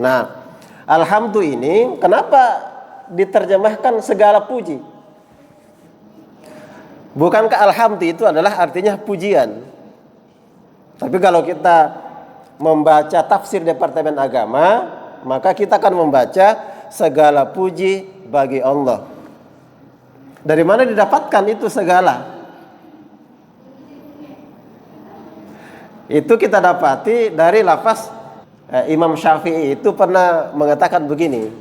Nah, alhamdu ini kenapa diterjemahkan segala puji? Bukankah alhamdu itu adalah artinya pujian? Tapi kalau kita membaca tafsir Departemen Agama, maka kita akan membaca segala puji bagi Allah. Dari mana didapatkan itu segala? Itu kita dapati dari lafaz Imam Syafi'i itu pernah mengatakan begini.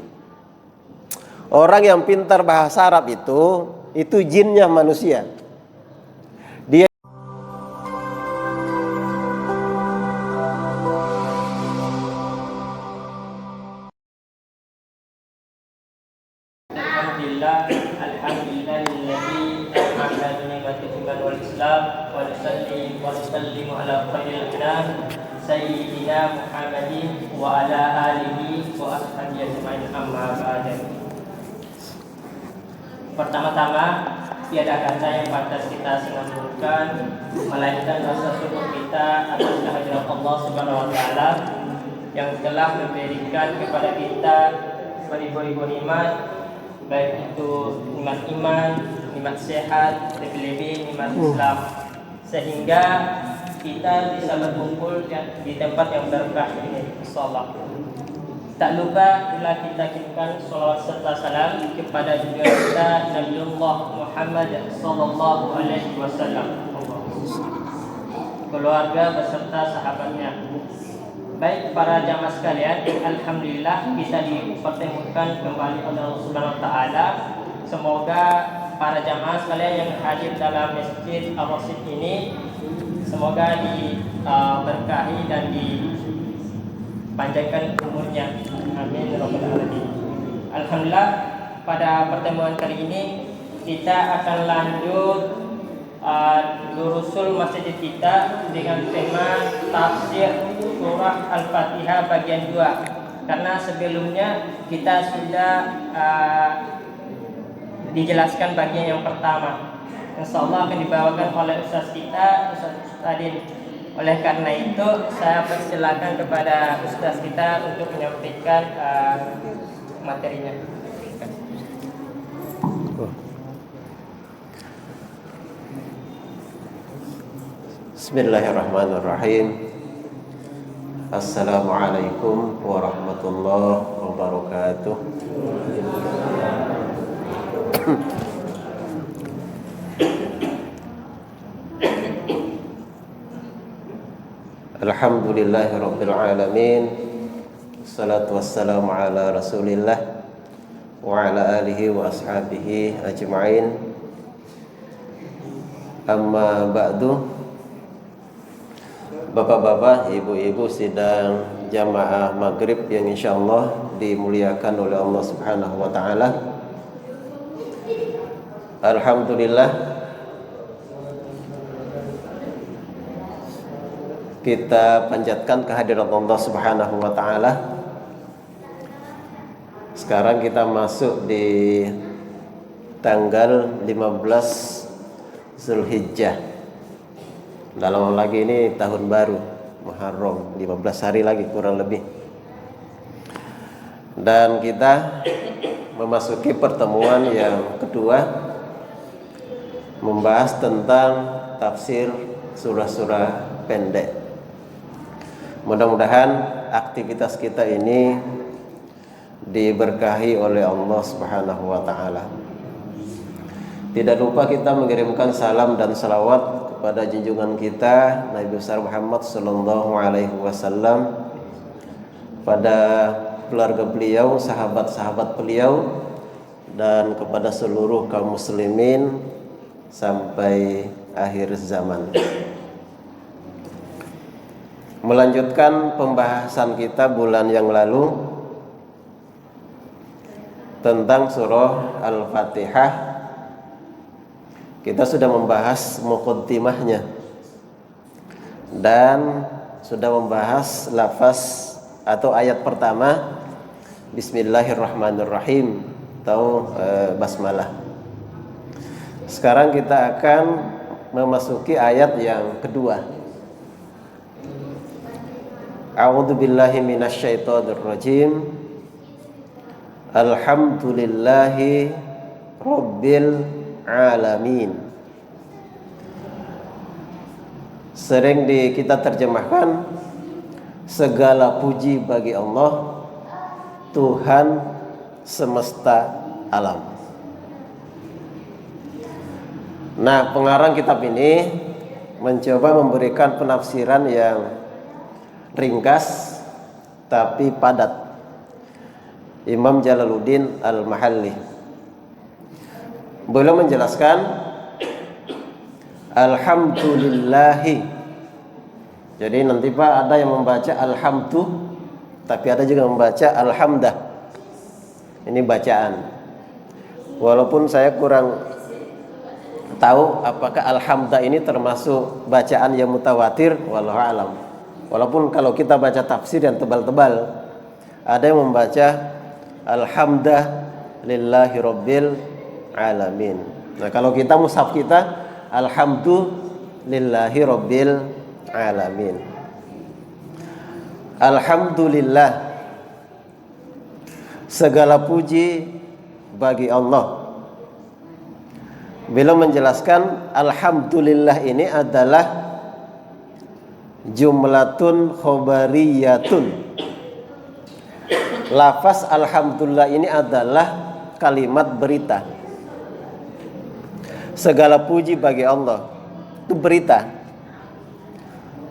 Orang yang pintar bahasa Arab itu jinnya manusia. Dia Alhamdulillahilladzi ahalla ni'matil iman wal islam wa nusalli wa nusallimu ala khairil anam sayyidina Muhammadin wa ala alihi wa ashabihi ajma'in amma ba'd. Pertama-tama, tiada kata yang pantas kita senandungkan melainkan rasa syukur kita atas kehadirat Allah Subhanahu wa taala yang telah memberikan kepada kita beribu-ribu nikmat, baik itu nikmat iman, nikmat sehat, lebih-lebih nikmat Islam, sehingga kita bisa berkumpul di tempat yang berkah ini, insyaallah. Tak lupa pula kita kirimkan salawat serta salam kepada junjungan kita Nabiullah Muhammad sallallahu alaihi wasallam, keluarga beserta sahabatnya. Baik para jamaah sekalian, alhamdulillah kita dipertemukan kembali oleh Allah Subhanahu wa taala. Semoga para jamaah sekalian yang hadir dalam Masjid Al-Rasyid ini semoga diberkahi dan dipanjangkan umurnya. Amin ya rabbal alamin. Alhamdulillah, pada pertemuan kali ini kita akan lanjut durusul masjid kita dengan tema tafsir surah Al-Fatihah bagian 2. Karena sebelumnya kita sudah dijelaskan bagian yang pertama. Insyaallah akan dibawakan oleh ustaz kita, Ustaz Adin. Oleh karena itu saya persilakan kepada ustaz kita untuk menyampaikan materinya. Bismillahirrahmanirrahim. Assalamualaikum warahmatullahi wabarakatuh. Alhamdulillahirabbil alamin. Wassalatu wassalamu ala Rasulillah wa ala alihi wa ashabihi ajma'in. Amma ba'du. Bapak-bapak, ibu-ibu sidang jamaah maghrib yang insyaallah dimuliakan oleh Allah Subhanahu wa taala. Alhamdulillah, kita panjatkan kehadirat Allah Subhanahu wa taala. Sekarang kita masuk di tanggal 15 Zulhijjah. Dalam lagi ini tahun baru Muharram, 15 hari lagi kurang lebih. Dan kita memasuki pertemuan yang kedua, membahas tentang tafsir surah-surah pendek. Mudah-mudahan aktivitas kita ini diberkahi oleh Allah Subhanahu wa taala. Tidak lupa kita mengirimkan salam dan salawat kepada junjungan kita Nabi besar Muhammad sallallahu alaihi wasallam, pada keluarga beliau, sahabat-sahabat beliau, dan kepada seluruh kaum muslimin sampai akhir zaman. Melanjutkan pembahasan kita bulan yang lalu tentang surah Al-Fatihah. Kita sudah membahas muqaddimahnya dan sudah membahas lafaz atau ayat pertama Bismillahirrahmanirrahim atau basmalah. Sekarang kita akan memasuki ayat yang kedua. A'udzu billahi minasyaitonir rajim. Alhamdulillahi rabbil alamin. Sering kita terjemahkan segala puji bagi Allah, Tuhan semesta alam. Nah, pengarang kitab ini mencoba memberikan penafsiran yang ringkas tapi padat. Imam Jalaluddin Al-Mahalli beliau menjelaskan alhamdulillahi. Jadi nanti Pak ada yang membaca alhamdu, tapi ada juga membaca alhamdah. Ini bacaan. Walaupun saya kurang tahu apakah alhamdah ini termasuk bacaan yang mutawatir, wallahu alam. Walaupun kalau kita baca tafsir yang tebal-tebal, ada yang membaca alhamdah lillahi rabbil alamin. Nah, kalau kita mushaf kita alhamdulillahi rabbil alamin. Alhamdulillah, segala puji bagi Allah. Beliau menjelaskan alhamdulillah ini adalah jumlatun khobariyatun. Lafaz alhamdulillah ini adalah kalimat berita. Segala puji bagi Allah itu berita.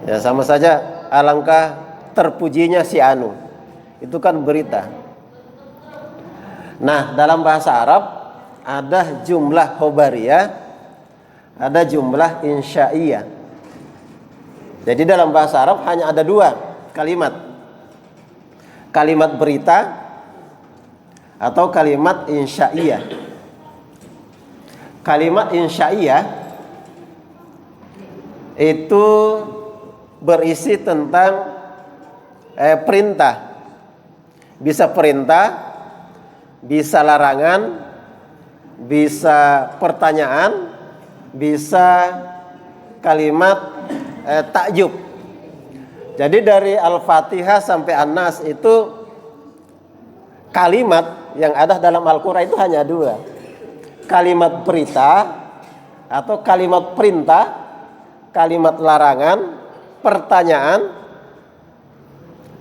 Ya, sama saja alangkah terpujinya si anu. Itu kan berita. Nah, dalam bahasa Arab ada jumlah khobariyah, ada jumlah insya'iyah. Jadi dalam bahasa Arab hanya ada dua kalimat. Kalimat berita atau kalimat insya'iyah. Kalimat insya'iyah itu berisi tentang perintah. Bisa perintah, bisa larangan, bisa pertanyaan, bisa kalimat takjub. Jadi dari Al-Fatihah sampai An-Nas itu kalimat yang ada dalam Al-Quran itu hanya dua. Kalimat berita atau kalimat perintah, kalimat larangan, pertanyaan,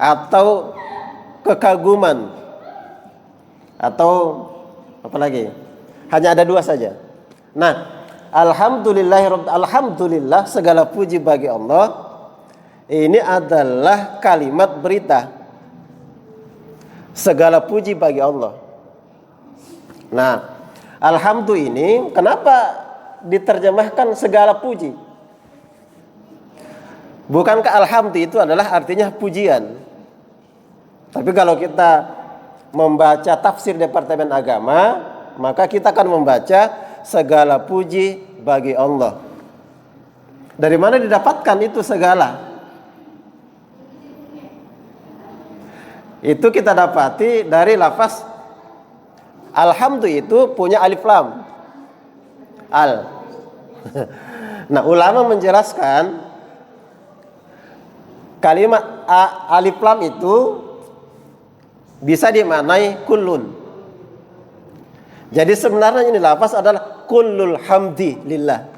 atau kekaguman, atau apa lagi? Hanya ada dua saja. Nah, alhamdulillah segala puji bagi Allah. Ini adalah kalimat berita. Segala puji bagi Allah. Nah, alhamdulillah ini kenapa diterjemahkan segala puji? Bukankah alhamdulillah itu adalah artinya pujian? Tapi kalau kita membaca tafsir Departemen Agama, maka kita akan membaca segala puji bagi Allah. Dari mana didapatkan itu segala? Itu kita dapati dari lafaz alhamdulillah itu punya alif lam. Al. Nah, ulama menjelaskan kalimat alif lam itu bisa dimaknai kullun. Jadi sebenarnya ini lafaz adalah kullul hamdi lillah.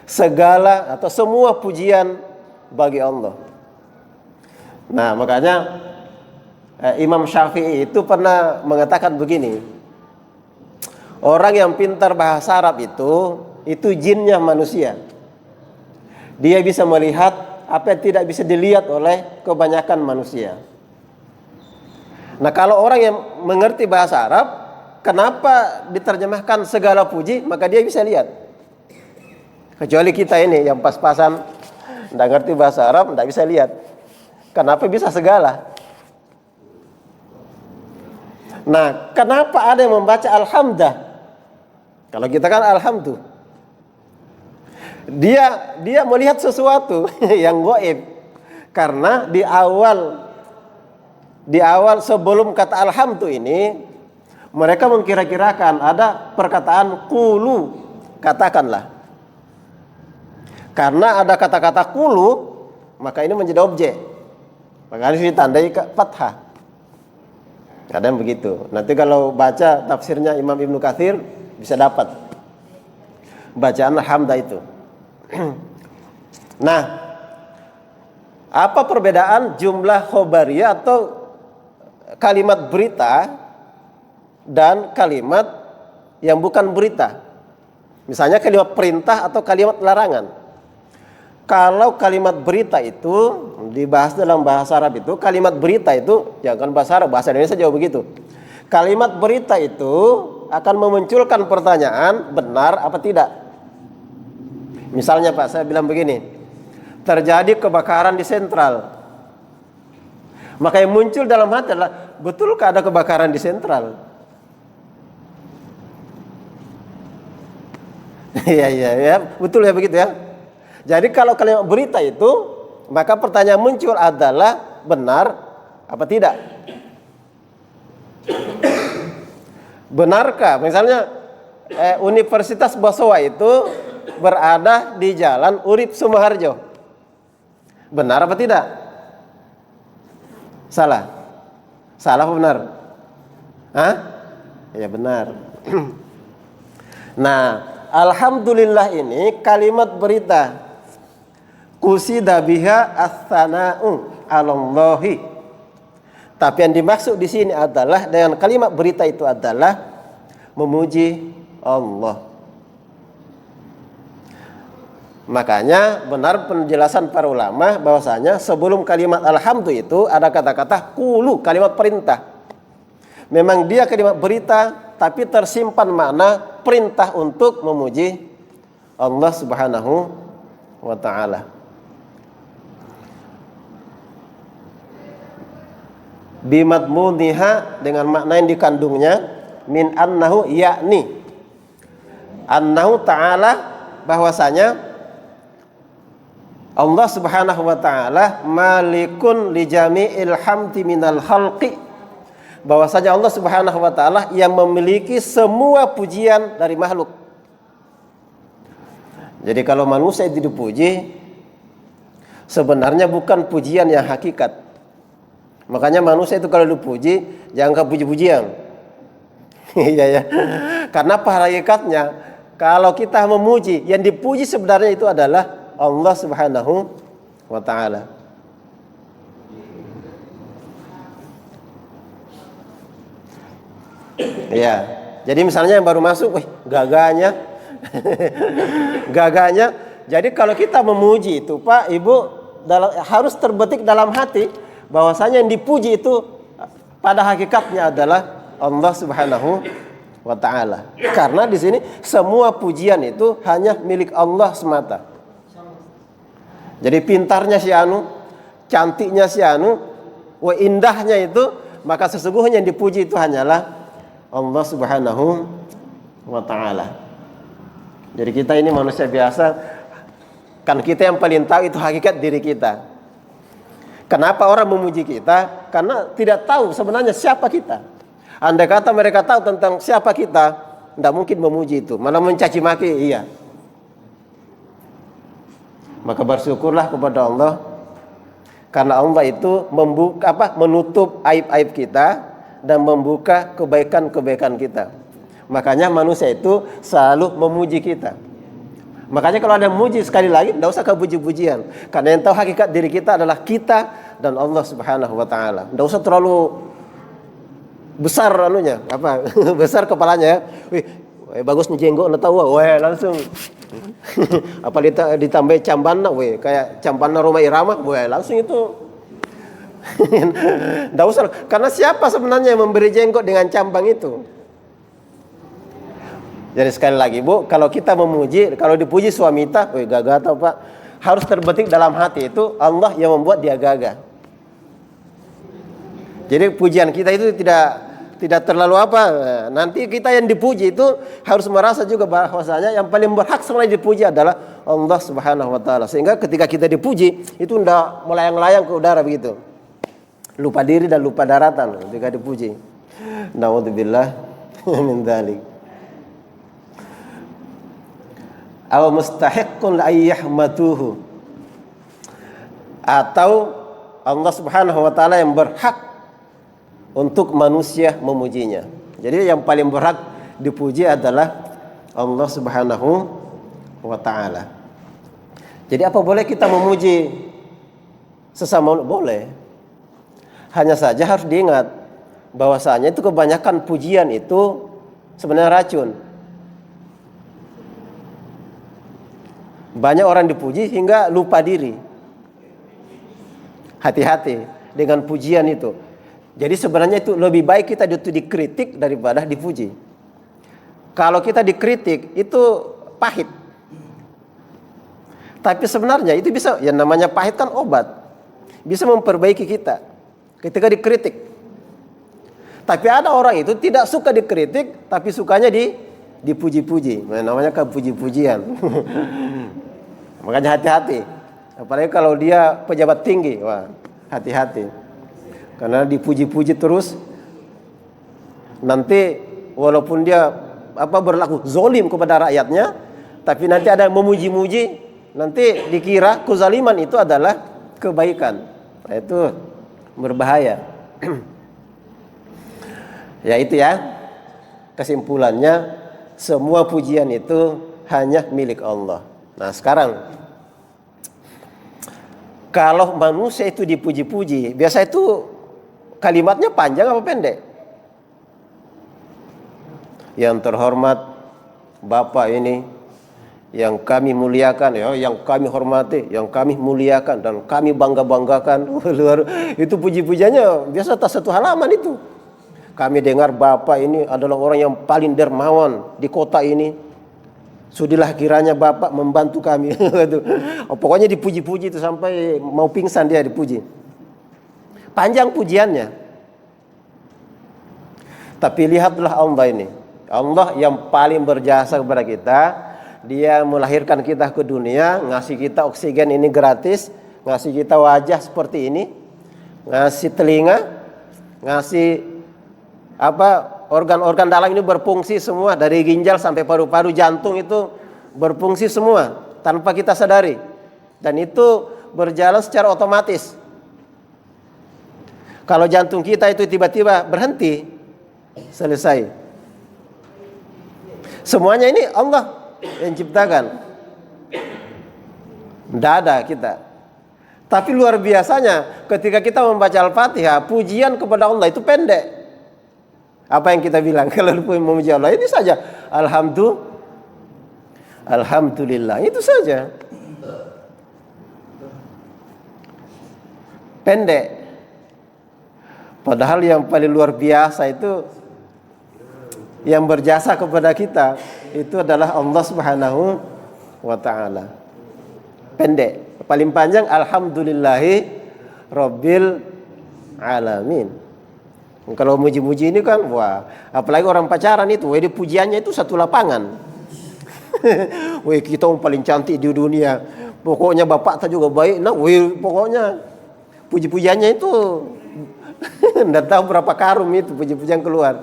Segala atau semua pujian bagi Allah. Nah, makanya Imam Syafi'i itu pernah mengatakan begini. Orang yang pintar bahasa Arab itu jinnya manusia. Dia bisa melihat apa yang tidak bisa dilihat oleh kebanyakan manusia. Nah, kalau orang yang mengerti bahasa Arab, kenapa diterjemahkan segala puji, maka dia bisa lihat. Kecuali kita ini yang pas-pasan tidak ngerti bahasa Arab, tidak bisa lihat. Kenapa bisa segala? Nah, kenapa ada yang membaca alhamdah? Kalau kita kan alhamdulillah. Dia melihat sesuatu yang gaib. Karena di awal sebelum kata alhamdulillah ini, mereka mengkira-kirakan ada perkataan qulu, katakanlah. Karena ada kata-kata qulu, maka ini menjadi objek. Maka harus ditandai fathah. Kadang begitu. Nanti kalau baca tafsirnya Imam Ibnu Katsir bisa dapat bacaan hamdah itu. Nah, apa perbedaan jumlah khobariyah atau kalimat berita dan kalimat yang bukan berita? Misalnya kalimat perintah atau kalimat larangan. Kalau kalimat berita itu dibahas dalam bahasa Arab itu, kalimat berita itu, ya kan bahasa Arab, bahasa Indonesia jauh begitu. Kalimat berita itu akan memunculkan pertanyaan, benar apa tidak? Misalnya Pak, saya bilang begini, terjadi kebakaran di sentral. Maka yang muncul dalam hati adalah, betulkah ada kebakaran di sentral? Iya, betul ya begitu ya. Jadi kalau kalimat berita itu, maka pertanyaan muncul adalah benar apa tidak? Benarkah misalnya Universitas Bosowa itu berada di Jalan Urip Sumoharjo? Benar apa tidak? Salah? Salah apa benar? Hah? Ya benar. Nah, alhamdulillah ini kalimat berita. Qusida biha as-sana'u 'alallahi. Tapi yang dimaksud di sini adalah dengan kalimat berita itu adalah memuji Allah. Makanya benar penjelasan para ulama bahwasanya sebelum kalimat alhamdu itu ada kata-kata qulu, kalimat perintah. Memang dia kalimat berita tapi tersimpan makna perintah untuk memuji Allah Subhanahu wa taala. Bimadmuniha, dengan makna yang dikandungnya, min annahu, yakni annahu ta'ala, bahwasanya Allah Subhanahu wa taala malikun li jami'il hamdi minal khalqi, bahwasanya Allah Subhanahu wa taala yang memiliki semua pujian dari makhluk. Jadi kalau manusia itu dipuji, sebenarnya bukan pujian yang hakikat. Makanya manusia itu kalau dipuji jangan ke puji-pujian. Iya ya. Karena pada hakikatnya kalau kita memuji, yang dipuji sebenarnya itu adalah Allah Subhanahu wa taala. Ya. Jadi misalnya yang baru masuk, gagahnya. Gagahnya. Jadi kalau kita memuji itu, Pak, Ibu, harus terbetik dalam hati bahwasanya yang dipuji itu pada hakikatnya adalah Allah Subhanahu wa taala. Karena di sini semua pujian itu hanya milik Allah semata. Jadi pintarnya si anu, cantiknya si anu, indahnya itu, maka sesungguhnya yang dipuji itu hanyalah Allah Subhanahu wa taala. Jadi kita ini manusia biasa, kan kita yang paling tahu itu hakikat diri kita. Kenapa orang memuji kita? Karena tidak tahu sebenarnya siapa kita. Andai kata mereka tahu tentang siapa kita, tidak mungkin memuji itu, malah mencaci maki. Iya. Maka bersyukurlah kepada Allah, karena Allah itu menutup aib-aib kita dan membuka kebaikan-kebaikan kita. Makanya manusia itu selalu memuji kita. Makanya kalau ada muji, sekali lagi tidak usah ke puji-pujian, karena yang tahu hakikat diri kita adalah kita dan Allah Subhanahu wa taala. Tidak usah terlalu besar anunya, besar kepalanya. Bagus nih jenggot, anda tahu, langsung. Apa ditambah cambanna, kayak cambanna Roma Irama, langsung itu. Tidak usah, karena siapa sebenarnya yang memberi jenggot dengan cambang itu? Jadi sekali lagi Bu, kalau kita memuji, kalau dipuji suami kita, gagah atau Pak, harus terbetik dalam hati itu Allah yang membuat dia gagah. Jadi pujian kita itu tidak terlalu nanti kita yang dipuji itu harus merasa juga bahwasanya yang paling berhak sebenarnya dipuji adalah Allah Subhanahu wa taala. Sehingga ketika kita dipuji itu tidak melayang-layang ke udara begitu. Lupa diri dan lupa daratan ketika dipuji. Nauzubillah min dzalik. Aw mustahiqqun ayyahmatuhu, atau Allah Subhanahu wa taala yang berhak untuk manusia memujinya. Jadi yang paling berhak dipuji adalah Allah Subhanahu wa taala. Jadi apa boleh kita memuji sesama? Boleh. Hanya saja harus diingat bahwasanya itu kebanyakan pujian itu sebenarnya racun. Banyak orang dipuji hingga lupa diri. Hati-hati dengan pujian itu. Jadi sebenarnya itu lebih baik kita dikritik daripada dipuji. Kalau kita dikritik itu pahit. Tapi sebenarnya itu bisa, yang namanya pahit kan obat. Bisa memperbaiki kita ketika dikritik. Tapi ada orang itu tidak suka dikritik, tapi sukanya dipuji-puji. Namanya kan puji-pujian. Makanya hati-hati. Apalagi kalau dia pejabat tinggi, wah, hati-hati. Karena dipuji-puji terus, nanti walaupun dia berlaku zolim kepada rakyatnya, tapi nanti ada yang memuji-muji, nanti dikira kezaliman itu adalah kebaikan. Nah, itu berbahaya. Ya itu ya, kesimpulannya semua pujian itu hanya milik Allah. Nah sekarang, kalau manusia itu dipuji-puji, biasa itu kalimatnya panjang apa pendek? Yang terhormat Bapak ini, yang kami muliakan, ya, yang kami hormati, yang kami muliakan dan kami bangga-banggakan. Itu puji-pujiannya biasa tak satu halaman itu. Kami dengar Bapak ini adalah orang yang paling dermawan di kota ini. Sudilah kiranya Bapak membantu kami. Pokoknya dipuji-puji itu sampai mau pingsan dia dipuji. Panjang pujiannya. Tapi lihatlah Allah ini. Allah yang paling berjasa kepada kita. Dia melahirkan kita ke dunia, ngasih kita oksigen ini gratis, ngasih kita wajah seperti ini, ngasih telinga, ngasih organ-organ dalam ini berfungsi semua, dari ginjal sampai paru-paru, jantung itu berfungsi semua tanpa kita sadari, dan itu berjalan secara otomatis. Kalau jantung kita itu tiba-tiba berhenti, selesai. Semuanya ini Allah yang ciptakan. Tidak ada kita. Tapi luar biasanya ketika kita membaca Al-Fatihah, pujian kepada Allah itu pendek. Apa yang kita bilang kalau memuji Allah ini saja, Alhamdulillah, itu saja. Pendek. Padahal yang paling luar biasa itu, yang berjasa kepada kita itu adalah Allah Subhanahu wa taala. Pendek. Paling panjang alhamdulillahi rabbil alamin. Kalau muji-muji ini kan, wah, apalagi orang pacaran itu, wah, pujiannya itu satu lapangan. Wah, kita yang paling cantik di dunia. Pokoknya bapak tak juga baik. Nah, wah, pokoknya puji-pujiannya itu enggak tahu berapa karung itu puji-pujian keluar.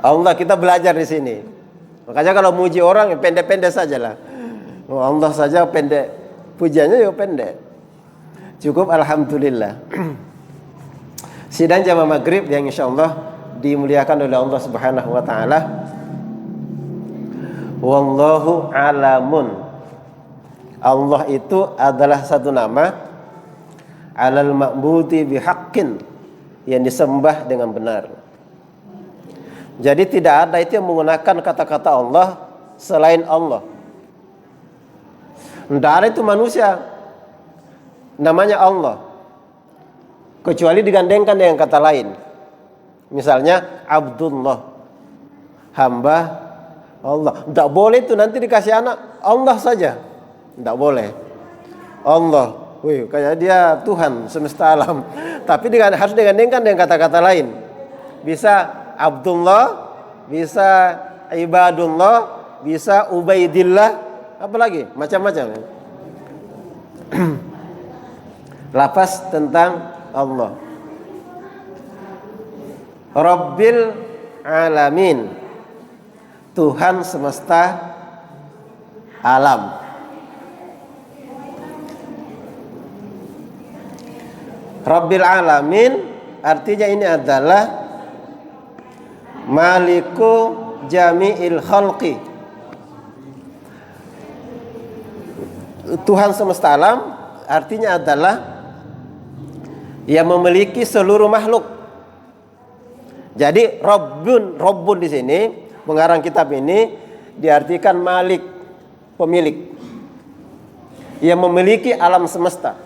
Allah, kita belajar di sini. Makanya kalau muji orang pendek-pendek sajalah. Oh, Allah saja pendek, pujiannya ya pendek. Cukup alhamdulillah. Sidang jamaah maghrib yang insyaallah dimuliakan oleh Allah Subhanahu wa taala. Wallahu alamun. Allah itu adalah satu nama, alal ma'budi bihaqqin, yang disembah dengan benar. Jadi tidak ada itu yang menggunakan kata-kata Allah selain Allah. Tidak ada itu manusia namanya Allah kecuali digandengkan dengan kata lain. Misalnya Abdullah, hamba Allah. Tidak boleh itu nanti dikasih anak Allah saja. Tidak boleh. Allah, wih, kayak dia Tuhan semesta alam. Tapi harus digandengkan dengan kata-kata lain. Bisa Abdullah, bisa Ibadullah, bisa Ubaidillah, apa lagi? Macam-macam. Lafaz tentang Allah. Rabbil alamin, Tuhan semesta alam. Rabbil alamin artinya ini adalah Maliku jami'il khalqi, Tuhan semesta alam artinya adalah yang memiliki seluruh makhluk. Jadi Rabbun di sini pengarang kitab ini diartikan Malik, pemilik, yang memiliki alam semesta.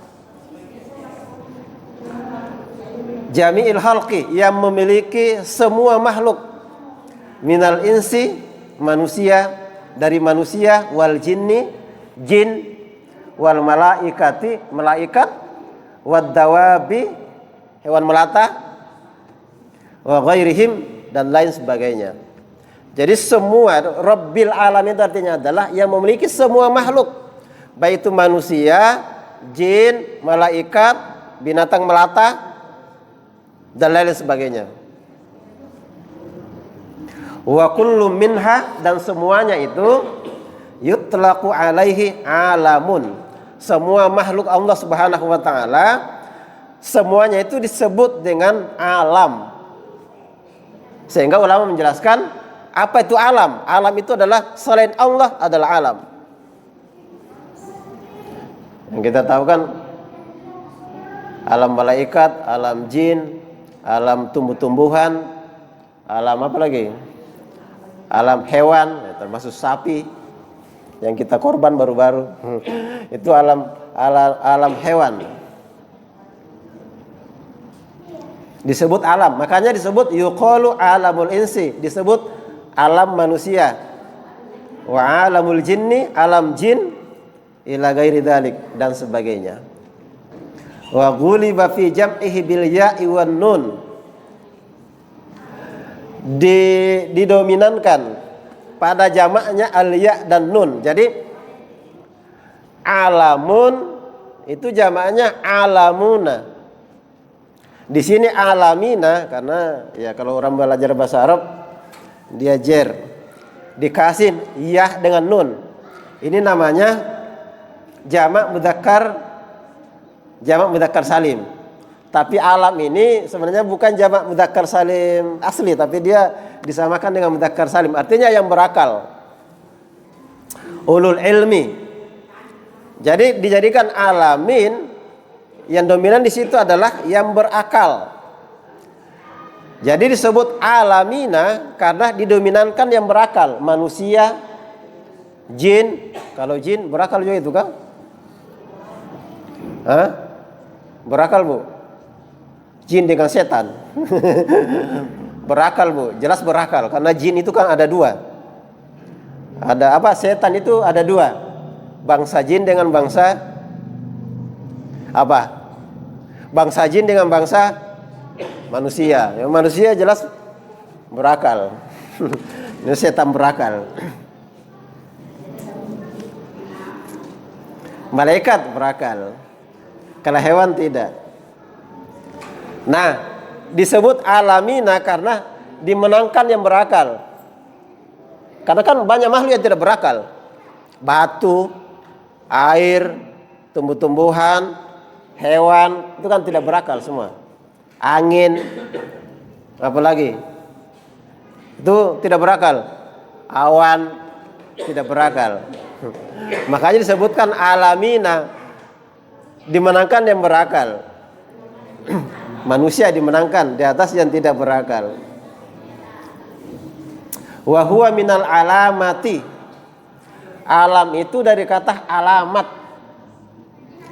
Jami'il khalqi, yang memiliki semua makhluk. Minal insi, manusia, dari manusia, wal jinni, jin, wal malaikati, malaikat, wad dawabi, hewan melata, wa ghairihim, dan lain sebagainya. Jadi semua Rabbil alamin artinya adalah yang memiliki semua makhluk, baik itu manusia, jin, malaikat, binatang melata, dan lain sebagainya. Wa kullu minha, dan semuanya itu yutlaqu alaihi alamun. Semua makhluk Allah Subhanahu wa taala semuanya itu disebut dengan alam. Sehingga ulama menjelaskan apa itu alam? Alam itu adalah selain Allah adalah alam. Yang kita tahu kan alam malaikat, alam jin, alam tumbuh-tumbuhan, alam apa lagi? Alam hewan, termasuk sapi yang kita korban baru-baru. Itu alam hewan. Disebut alam, makanya disebut yuqalu alamul insi, disebut alam manusia. Wa alamul jinni, alam jin, ila ghairi dzalik, dan sebagainya. Wa ghuliba fi jam'ihi bil ya'i wan nun, didominankan pada jamaknya al-ya dan nun. Jadi alamun itu jamaknya alamuna. Di sini alamina karena ya kalau orang belajar bahasa Arab dia jer dikasih ya dengan nun. Ini namanya jamak mudzakkar salim. Tapi alam ini sebenarnya bukan jamak mudzakkar salim asli, tapi dia disamakan dengan mudzakkar salim. Artinya yang berakal. Ulul ilmi. Jadi dijadikan alamin, yang dominan di situ adalah yang berakal. Jadi disebut alamina karena didominankan yang berakal, manusia, jin. Kalau jin berakal juga itu kan? Hah? Berakal bu? Jin dengan setan. Berakal bu, jelas berakal. Karena jin itu kan ada dua. Ada apa? Setan itu ada dua. Bangsa jin dengan bangsa apa? Bangsa jin dengan bangsa manusia. Yang manusia jelas berakal. Ini setan berakal. Malaikat berakal. Kalau hewan tidak. Nah, disebut alamina karena dimenangkan yang berakal. Karena kan banyak makhluk yang tidak berakal. Batu, air, tumbuh-tumbuhan, hewan, itu kan tidak berakal semua. Angin, apalagi itu tidak berakal. Awan tidak berakal. Makanya disebutkan alamina, dimenangkan yang berakal. Manusia dimenangkan di atas yang tidak berakal. Wa huwa minal alamati. Alam itu dari kata alamat.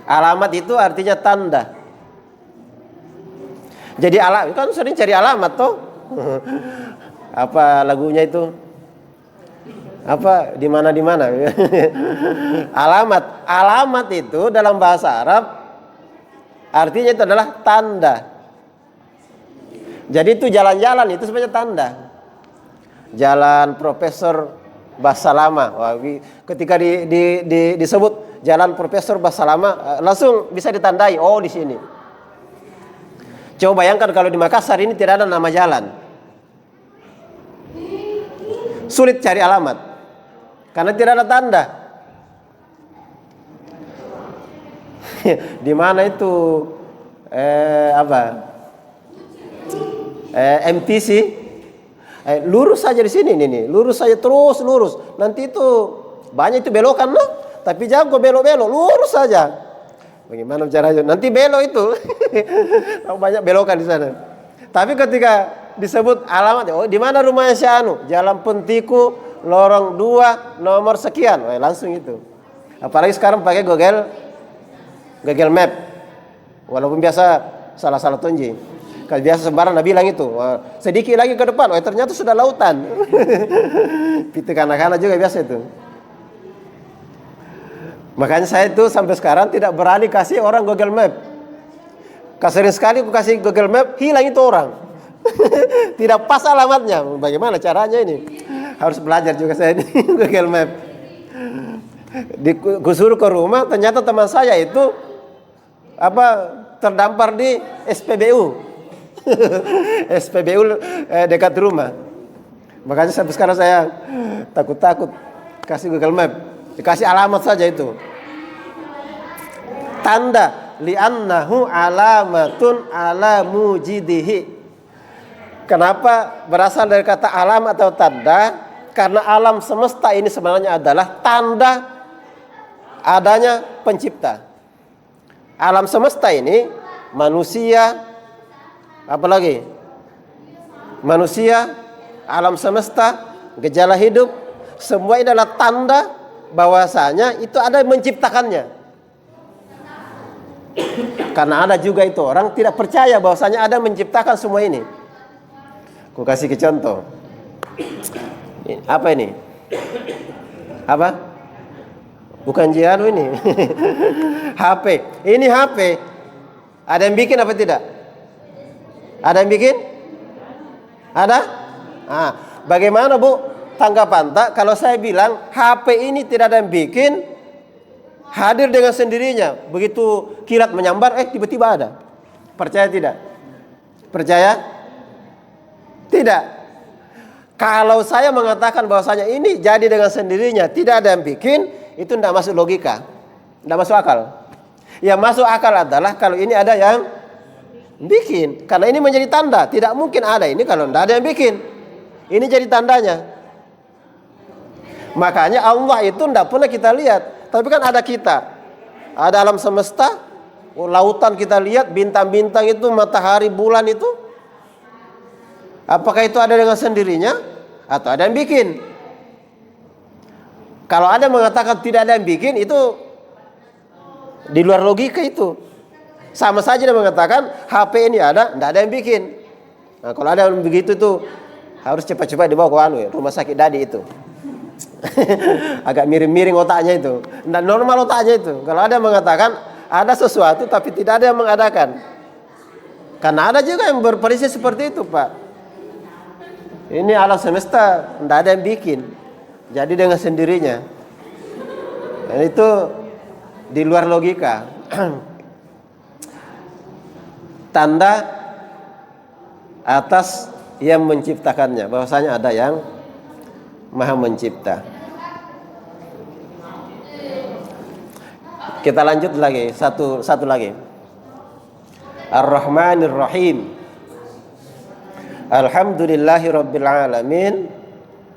Alamat itu artinya tanda. Jadi alam kan sering cari alamat toh. Apa lagunya itu? Apa di mana? Alamat itu dalam bahasa Arab artinya itu adalah tanda. Jadi itu jalan-jalan itu sebenarnya tanda. Jalan Profesor Basalama. Wah, ketika disebut jalan Profesor Basalama langsung bisa ditandai. Oh di sini. Coba bayangkan kalau di Makassar ini tidak ada nama jalan. Sulit cari alamat karena tidak ada tanda. Di mana itu MTC. Lurus saja di sini nih, lurus saja terus lurus. Nanti itu banyak itu belokan loh, tapi jangan kau belok-belok, lurus saja. Bagaimana caranya? Nanti belok itu. Banyak belokan di sana. Tapi ketika disebut alamat, oh di mana rumahnya si Anu? Jalan Pentiku, lorong 2, nomor sekian. Langsung itu. Apalagi sekarang pakai Google Map. Walaupun biasa salah-salah tunji. Kalau biasa sembarang Nabi bilang itu, sedikit lagi ke depan, ternyata sudah lautan. Itu kanak-kanak juga biasa itu. Makanya saya itu sampai sekarang tidak berani kasih orang Google Map. Sering sekali aku kasih Google Map, hilang itu orang. Tidak pas alamatnya. Bagaimana caranya ini? Harus belajar juga saya ini Google Map. Disuruh ke rumah, ternyata teman saya itu terdampar di SPBU. SPBU dekat rumah. Makanya sampai sekarang saya takut kasih Google Map. Dikasih alamat saja itu. Tanda li'annahu alamatun ala mujidihi. Kenapa berasal dari kata alam atau tanda? Karena alam semesta ini sebenarnya adalah tanda adanya pencipta. Alam semesta ini manusia, apalagi manusia, alam semesta, gejala hidup, semua ini adalah tanda bahwasanya itu ada yang menciptakannya. Karena ada juga itu orang tidak percaya bahwasanya ada yang menciptakan semua ini. Aku kasih ke contoh. Apa ini? Apa? Bukan jianu ini. HP. Ini HP. Ada yang bikin apa tidak? Ada yang bikin? Ada? Bagaimana Bu tanggapan tak kalau saya bilang HP ini tidak ada yang bikin, hadir dengan sendirinya, begitu kilat menyambar, tiba-tiba ada. Percaya tidak? Percaya? Tidak. Kalau saya mengatakan bahwasanya ini jadi dengan sendirinya, tidak ada yang bikin, itu tidak masuk logika, tidak masuk akal. Yang masuk akal adalah kalau ini ada yang bikin, karena ini menjadi tanda. Tidak mungkin ada ini kalau tidak ada yang bikin. Ini jadi tandanya. Makanya Allah itu tidak pernah kita lihat, tapi kan ada kita, ada alam semesta, lautan kita lihat, bintang-bintang itu, matahari, bulan itu. Apakah itu ada dengan sendirinya atau ada yang bikin? Kalau ada yang mengatakan tidak ada yang bikin, itu di luar logika itu. Sama saja dia mengatakan HP ini ada, tidak ada yang bikin. Nah, kalau ada yang begitu tuh harus cepat-cepat dibawa ke rumah sakit Dadi itu. Agak miring-miring otaknya itu. Tidak normal otaknya itu. Kalau ada yang mengatakan ada sesuatu tapi tidak ada yang mengadakan. Karena ada juga yang berprinsip seperti itu, Pak. Ini alam semesta, tidak ada yang bikin. Jadi dengan sendirinya. Dan itu di luar logika. Tanda atas yang menciptakannya, bahwasanya ada yang Maha Mencipta. Kita lanjut lagi, satu lagi. Ar-Rahmanir Rahim. Alhamdulillahi Rabbil Alamin.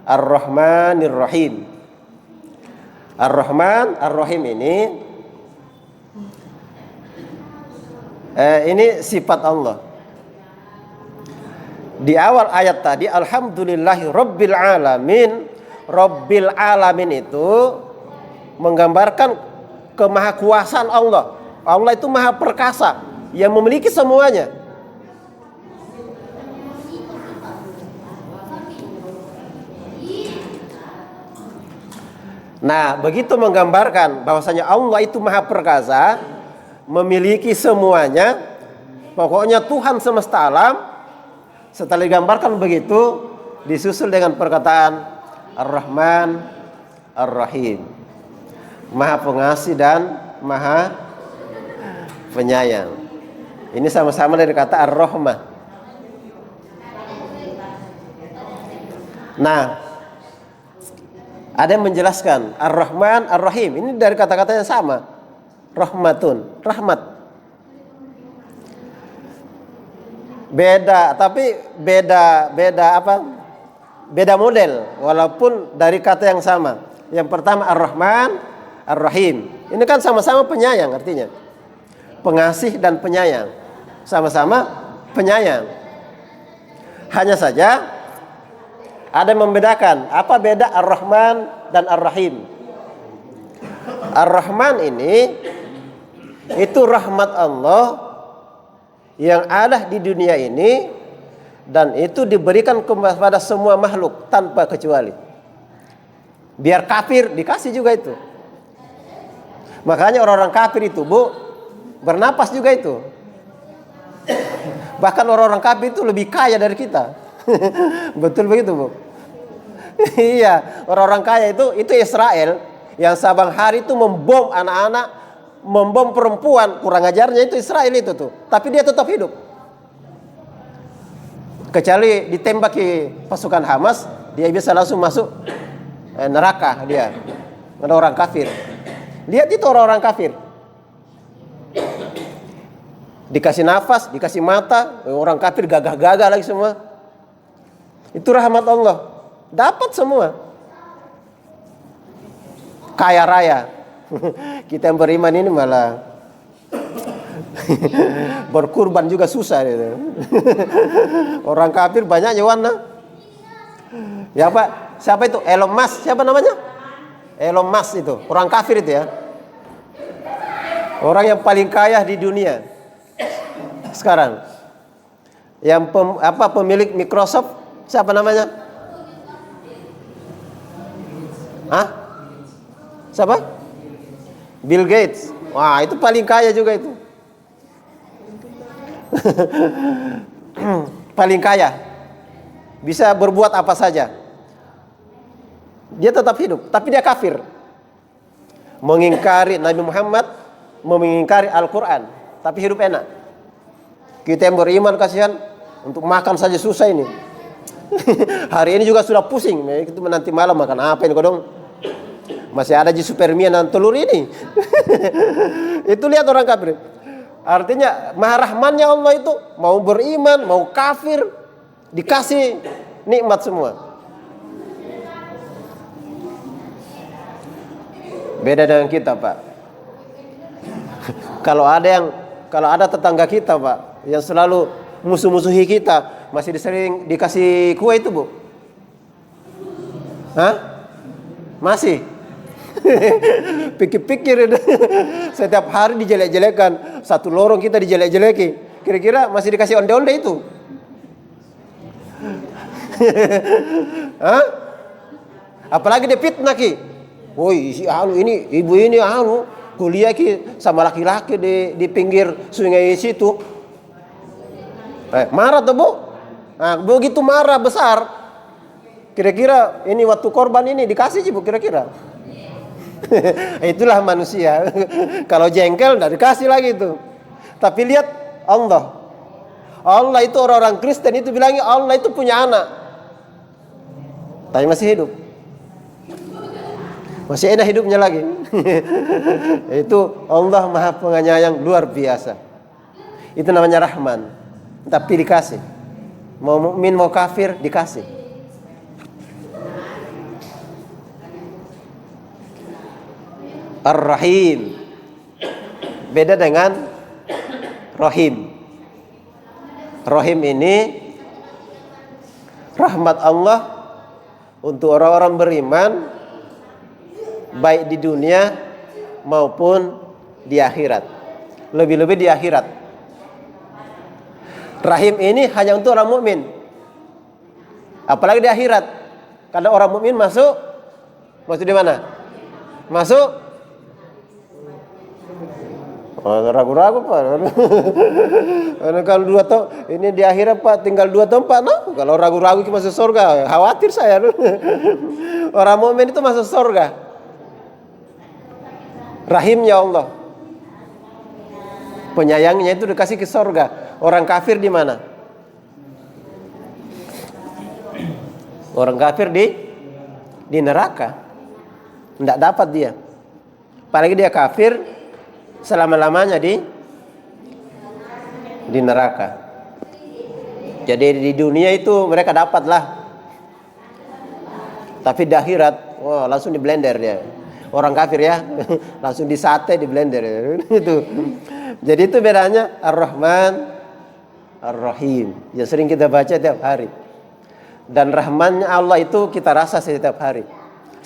Ar-Rahmanir Rahim. Ar-Rahman, Ar-Rahim ini sifat Allah. Di awal ayat tadi Alhamdulillahi Rabbil Alamin. Rabbil Alamin itu menggambarkan kemahakuasaan Allah. Allah itu maha perkasa, yang memiliki semuanya. Nah, begitu menggambarkan bahwasanya Allah itu maha perkasa, memiliki semuanya. Pokoknya Tuhan semesta alam. Setelah digambarkan begitu, disusul dengan perkataan Ar-Rahman Ar-Rahim, maha pengasih dan maha penyayang. Ini sama-sama dari kata Ar-Rahmah. Nah, ada yang menjelaskan Ar-Rahman Ar-Rahim ini dari kata-kata yang sama. Rahmatun, rahmat. Beda, tapi beda apa? Beda model, walaupun dari kata yang sama. Yang pertama Ar-Rahman, Ar-Rahim. Ini kan sama-sama penyayang artinya. Pengasih dan penyayang. Sama-sama penyayang. Hanya saja ada yang membedakan. Apa beda Ar-Rahman dan Ar-Rahim? Ar-Rahman ini itu rahmat Allah yang ada di dunia ini, dan itu diberikan kepada semua makhluk tanpa kecuali. Biar kafir dikasih juga itu. Makanya orang-orang kafir itu, Bu, bernapas juga itu. Bahkan orang-orang kafir itu lebih kaya dari kita. Betul begitu, Bu? Iya, orang-orang kaya itu Israel yang sabang hari itu membom anak-anak, membom perempuan, kurang ajarnya itu Israel itu tuh. Tapi dia tetap hidup. Kecuali ditembaki pasukan Hamas, dia bisa langsung masuk neraka dia. Ada orang kafir. Lihat itu orang-orang kafir. Dikasih nafas, dikasih mata, orang kafir gagah-gagah lagi semua. Itu rahmat Allah. Dapat semua. Kaya raya. Kita yang beriman ini malah berkurban juga susah gitu. Orang kafir banyak Yowana. Ya Pak, siapa itu? Elon Musk, siapa namanya? Elon Musk itu, orang kafir itu ya. Orang yang paling kaya di dunia sekarang. Yang pemilik Microsoft, siapa namanya? Hah? Siapa? Bill Gates. Wah, itu paling kaya juga itu. Paling kaya. Bisa berbuat apa saja. Dia tetap hidup, tapi dia kafir. Mengingkari Nabi Muhammad, mengingkari Al-Quran, tapi hidup enak. Kita yang beriman kasihan, untuk makan saja susah ini. Hari ini juga sudah pusing. Itu nanti malam makan apa ini kodong? Masih ada di supermie dan telur ini. Itu lihat orang kafir. Artinya maha rahmannya Allah itu, mau beriman, mau kafir, dikasih nikmat semua. Beda dengan kita, Pak. Kalau ada tetangga kita, Pak, yang selalu musuh-musuhi kita, masih sering dikasih kue itu, Bu? Hah? Masih? Pikir-pikir setiap hari dijelek-jelekan, satu lorong kita dijelek-jeleki. Kira-kira masih dikasih onde-onde itu? Hah? Apalagi dia fitnah ki. Woi, si ini ibu ini kuliah ki sama laki-laki di pinggir sungai situ. Marah tuh, Bu? Nah, begitu marah besar. Kira-kira ini waktu korban ini dikasih sih, Bu, kira-kira. Itulah manusia. Kalau jengkel enggak dikasih lagi itu. Tapi lihat Allah. Allah itu orang-orang Kristen itu bilangnya Allah itu punya anak. Tapi masih hidup. Masih enak hidupnya lagi. Itu Allah Maha Penyayang luar biasa. Itu namanya Rahman. Tapi dikasih. Mau mukmin mau kafir dikasih. Ar-Rahim. Beda dengan Rahim. Rahim ini rahmat Allah untuk orang-orang beriman, baik di dunia maupun di akhirat. Lebih-lebih di akhirat. Rahim ini hanya untuk orang mukmin. Apalagi di akhirat. Kalau orang mukmin masuk di mana? Masuk? Ragu-ragu, Pak. Kalau 2 tahun ini di akhirat, Pak, tinggal 2 tahun, Pak. Nah, kalau ragu-ragu masuk surga, khawatir saya. Orang mukmin itu masuk surga. Rahimnya Allah. Penyayangnya itu dikasih ke surga. Orang kafir di mana? Orang kafir di neraka. Tidak dapat dia. Apalagi dia kafir selama-lamanya di neraka. Jadi di dunia itu mereka dapatlah, tapi di akhirat, wah langsung di blender dia. Orang kafir ya, langsung disate di blender itu. Jadi itu bedanya Ar-Rahman, Ar-Rahim. Yang sering kita baca tiap hari. Dan rahmannya Allah itu kita rasa setiap hari.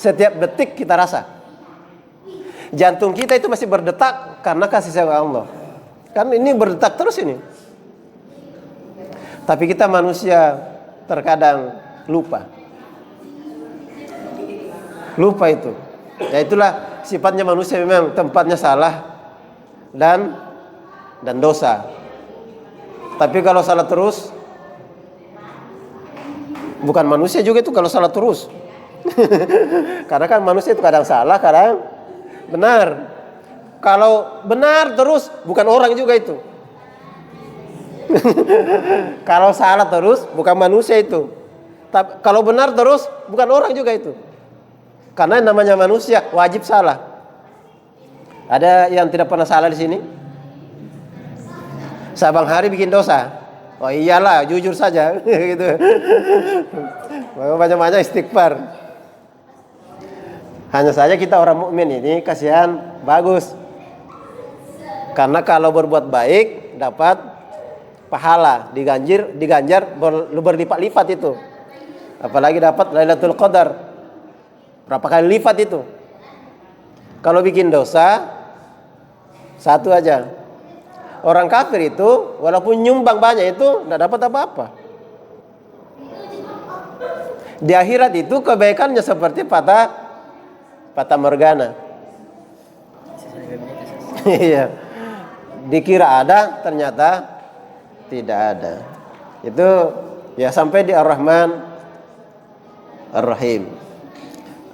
Setiap detik kita rasa. Jantung kita itu masih berdetak karena kasih sayang Allah. Kan ini berdetak terus ini. Tapi kita manusia terkadang lupa. Lupa itu. Ya itulah sifatnya manusia, memang tempatnya salah dan dosa. Tapi kalau salah terus, bukan manusia juga itu kalau salah terus. Karena kan manusia itu kadang salah, kadang benar. Kalau benar terus, bukan orang juga itu. Kalau salah terus, bukan manusia itu. Tapi kalau benar terus, bukan orang juga itu. Karena namanya manusia wajib salah. Ada yang tidak pernah salah di sini? Sabang hari bikin dosa. Oh iyalah, jujur saja gitu. Banyak-banyak istighfar. Hanya saja kita orang mukmin ini kasihan bagus. Karena kalau berbuat baik dapat pahala, diganjar berlipat-lipat itu. Apalagi dapat Lailatul Qadar. Berapa kali lipat itu? Kalau bikin dosa satu aja. Orang kafir itu walaupun nyumbang banyak itu tidak dapat apa-apa. Di akhirat itu kebaikannya seperti fata morgana. Iya. Dikira ada, ternyata tidak ada. Itu ya sampai di Ar-Rahman Ar-Rahim.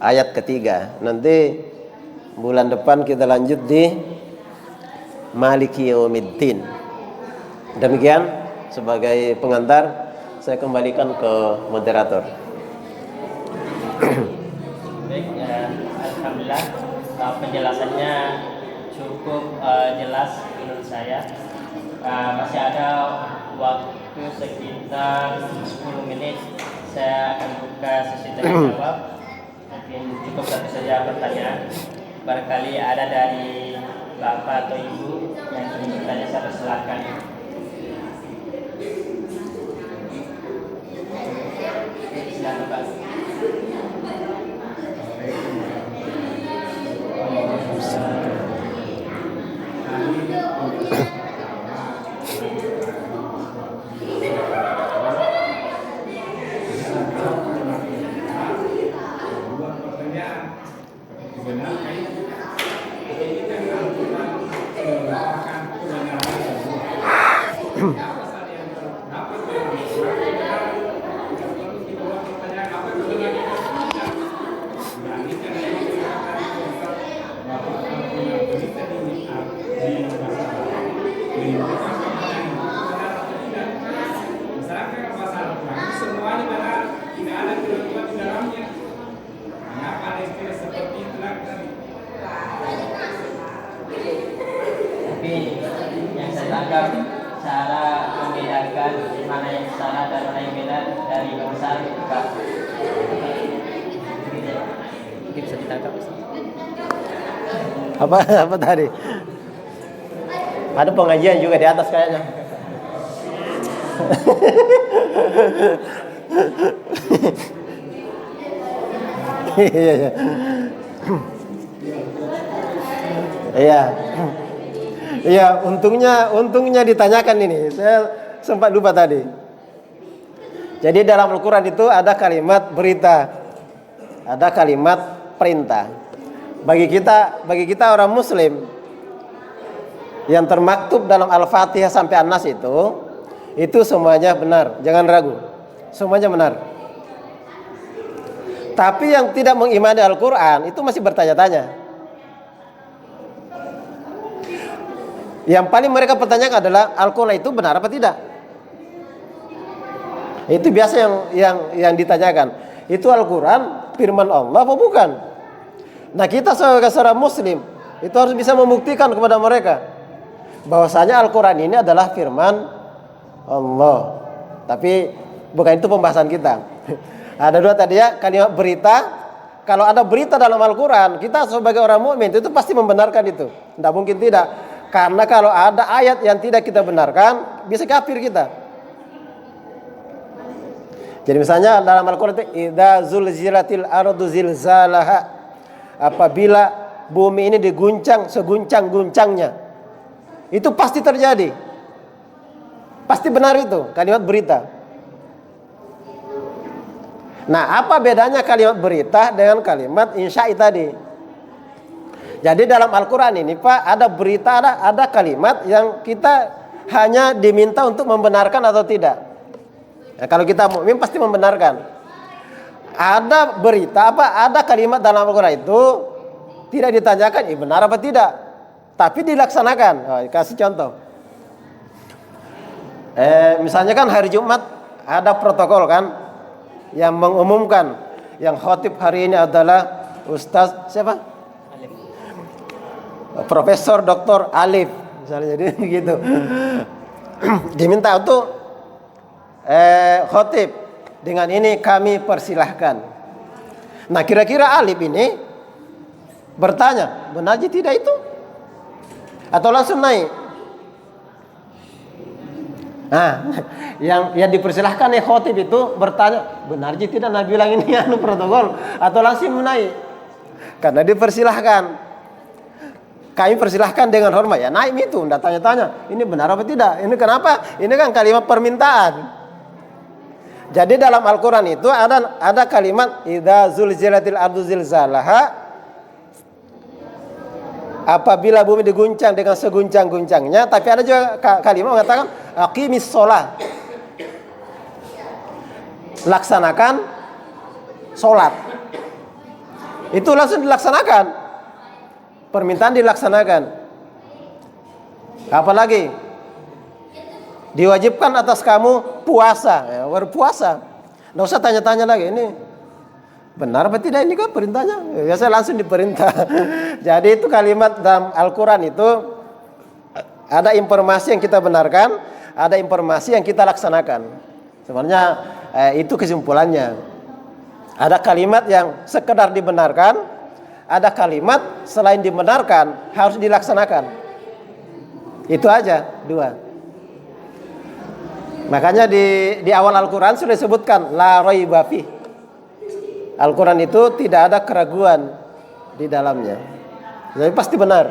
Ayat ketiga. Nanti bulan depan kita lanjut di Maliki Yaumiddin. Demikian sebagai pengantar, saya kembalikan ke moderator. Baik, alhamdulillah penjelasannya cukup jelas menurut saya. Masih ada waktu sekitar 10 menit. Saya akan buka sesi tanya jawab. Mungkin cukup satu saja pertanyaan. Barangkali ada dari Bapak atau Ibu yang ingin bertanya, saya persilakan. Silakan Pak. Cara membedakan mana yang salah dan mana yang benar dari bangsa itu Pak. Mungkin bisa ditangkap. Apa tadi? Ada pengajian juga di atas kayaknya. Iya. Iya. Iya, untungnya ditanyakan ini. Saya sempat lupa tadi. Jadi dalam Al-Quran itu ada kalimat berita, ada kalimat perintah. Bagi kita orang Muslim yang termaktub dalam Al-Fatihah sampai An-Nas itu semuanya benar, jangan ragu. Semuanya benar. Tapi yang tidak mengimani Al-Quran itu masih bertanya-tanya. Yang paling mereka pertanyakan adalah Al-Quran itu benar apa tidak? Itu biasa yang ditanyakan. Itu Al-Quran firman Allah apa bukan? Nah kita sebagai seorang Muslim itu harus bisa membuktikan kepada mereka bahwasanya Al-Quran ini adalah firman Allah. Tapi bukan itu pembahasan kita. Ada dua tadi ya, kalimat berita. Kalau ada berita dalam Al-Quran, kita sebagai orang mukmin itu pasti membenarkan itu. Tidak mungkin tidak. Karena kalau ada ayat yang tidak kita benarkan, bisa kafir kita. Jadi misalnya dalam Al-Quran itu, idza zulzilatil ardu zilzalaha. Apabila bumi ini diguncang seguncang-guncangnya. Itu pasti terjadi. Pasti benar itu kalimat berita. Nah, apa bedanya kalimat berita dengan kalimat insya'i tadi? Jadi dalam Al-Quran ini Pak, ada berita, ada kalimat yang kita hanya diminta untuk membenarkan atau tidak. Nah, kalau kita mukmin pasti membenarkan. Ada berita ada kalimat dalam Al-Quran itu tidak ditanyakan benar apa tidak, tapi dilaksanakan. Kasih contoh. Misalnya kan hari Jumat ada protokol kan yang mengumumkan yang khotib hari ini adalah Ustaz siapa? Alif. Profesor Dr. Alif misalnya, jadi gitu. Diminta untuk khotib, dengan ini kami persilahkan. Nah, kira-kira Alif ini bertanya, benar aja tidak itu? Atau langsung naik? Nah, yang dipersilahkan khotib itu bertanya, benar aja tidak Nabi bilang ini protokol, atau langsung naik? Karena dipersilahkan. Kami persilahkan dengan hormat, ya naik itu, tidak tanya-tanya, ini benar apa tidak? Ini kenapa? Ini kan kalimat permintaan. Jadi dalam Al-Quran itu ada kalimat idza zulzilatil ardu zilzalaha. Apabila bumi diguncang dengan seguncang-guncangnya. Tapi ada juga kalimat mengatakan aqimis sholat, laksanakan sholat. Itu langsung dilaksanakan, permintaan dilaksanakan. Apalagi diwajibkan atas kamu puasa, berpuasa. Nggak usah tanya-tanya lagi, ini benar apa tidak, ini kan perintahnya. Biasa langsung diperintah. Jadi itu kalimat dalam Al-Quran itu ada informasi yang kita benarkan, ada informasi yang kita laksanakan. Sebenarnya itu kesimpulannya. Ada kalimat yang sekedar dibenarkan, ada kalimat selain dibenarkan harus dilaksanakan. Itu aja dua. Makanya di awal Al-Quran sudah disebutkan la raiba fi. Al-Quran itu tidak ada keraguan di dalamnya. Jadi pasti benar.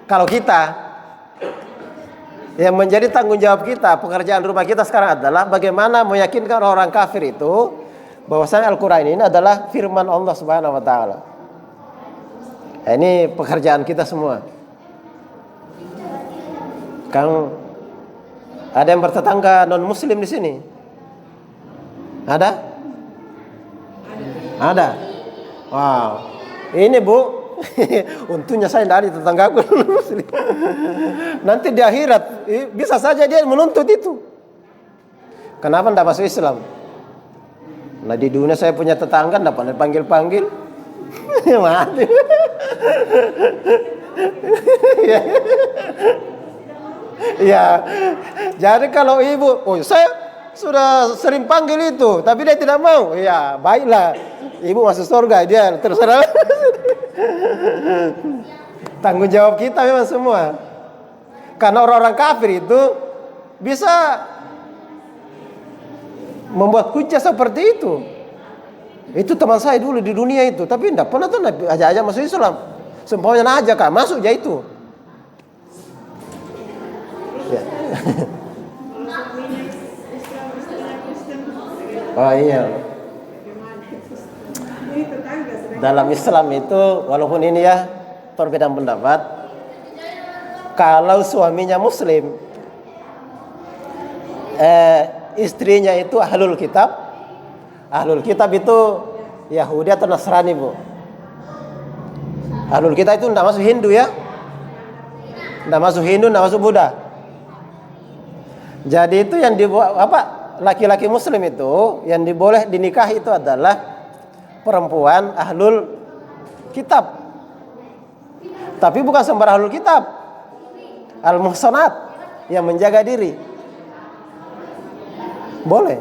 Kalau kita, yang menjadi tanggung jawab kita, pekerjaan rumah kita sekarang adalah bagaimana meyakinkan orang kafir itu bahwasanya Al-Quran ini adalah firman Allah Subhanahu wa taala. Ini pekerjaan kita semua. Kang, ada yang bertetangga non muslim di sini? Ada? Ada. Wow. Ini Bu, untungnya saya tidak ada tetanggaku non muslim. Nanti di akhirat bisa saja dia menuntut itu. Kenapa tidak masuk Islam? Nah, di dunia saya punya tetangga tidak pernah panggil-panggil. Mati. Ya. Jadi kalau ibu, saya sudah sering panggil itu, tapi dia tidak mau. Ya, baiklah. Ibu masuk surga, dia terserah. Tanggung jawab kita memang semua. Karena orang-orang kafir itu bisa membuat hujah seperti itu. Itu teman saya dulu di dunia itu, tapi tidak pernah tuh ajak-ajak masuk Islam. Sempurna aja Kak, masuk aja itu. Ya. Oh iya. Dalam Islam itu walaupun ini ya perbedaan pendapat, kalau suaminya muslim, istrinya itu ahlul kitab. Ahlul kitab itu Yahudi atau Nasrani, Bu. Ahlul kitab itu tidak masuk Hindu ya. Tidak masuk Hindu, tidak masuk Buddha. Jadi itu yang laki-laki muslim itu yang diboleh dinikahi itu adalah perempuan ahlul kitab. Tapi bukan sembarang ahlul kitab. Al-muhsanat, yang menjaga diri. Boleh.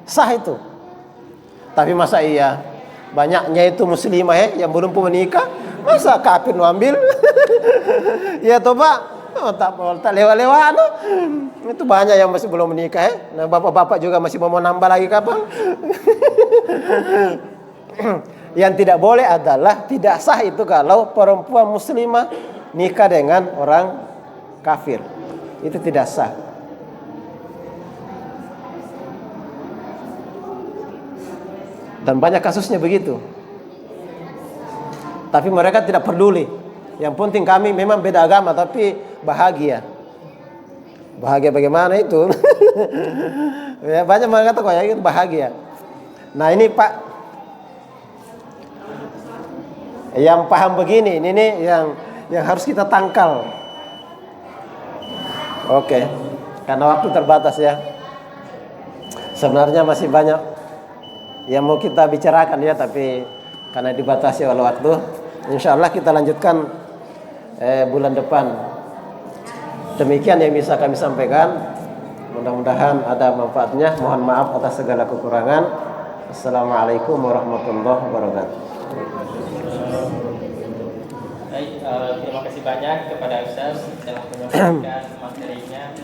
Sah itu. Tapi masa iya banyaknya itu muslimah yang belum pun menikah, masa kafir nu ambil? Ya toba, tak lewat-lewat no. Itu banyak yang masih belum menikah Nah, bapak-bapak juga masih mau nambah lagi kapan? Yang tidak boleh adalah tidak sah itu kalau perempuan muslimah nikah dengan orang kafir. Itu tidak sah. Dan banyak kasusnya begitu. Tapi mereka tidak peduli. Yang penting kami memang beda agama tapi bahagia. Bahagia bagaimana itu? Ya, banyak mereka kata ya itu bahagia. Nah ini Pak, yang paham begini, ini yang harus kita tangkal. Oke, karena waktu terbatas ya. Sebenarnya masih banyak yang mau kita bicarakan ya, tapi karena dibatasi oleh waktu, insya Allah kita lanjutkan bulan depan. Demikian yang bisa kami sampaikan. Mudah-mudahan ada manfaatnya. Mohon maaf atas segala kekurangan. Assalamualaikum warahmatullahi wabarakatuh. Baik, terima kasih banyak kepada Ustaz telah menyampaikan materinya.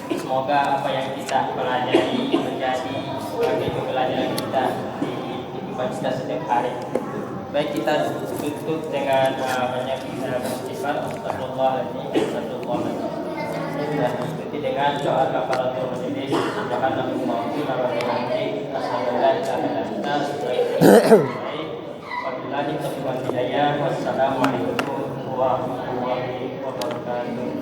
Semoga apa yang kita pelajari menjadi sebagai pembelajaran kita di kehidupan kita setiap hari. Baik, kita tutup dengan banyak istighfar. Astagfirullahaladzim, astagfirullahaladzim. Dan diikuti dengan doa kafaratul majelis. Subhanallahumma wa bihamdihi, asyhadu an la ilaha illa anta, astaghfiruka wa atubu ilaik. Wabillahi taufiq wal hidayah. Wassalamualaikum warahmatullahi wabarakatuh.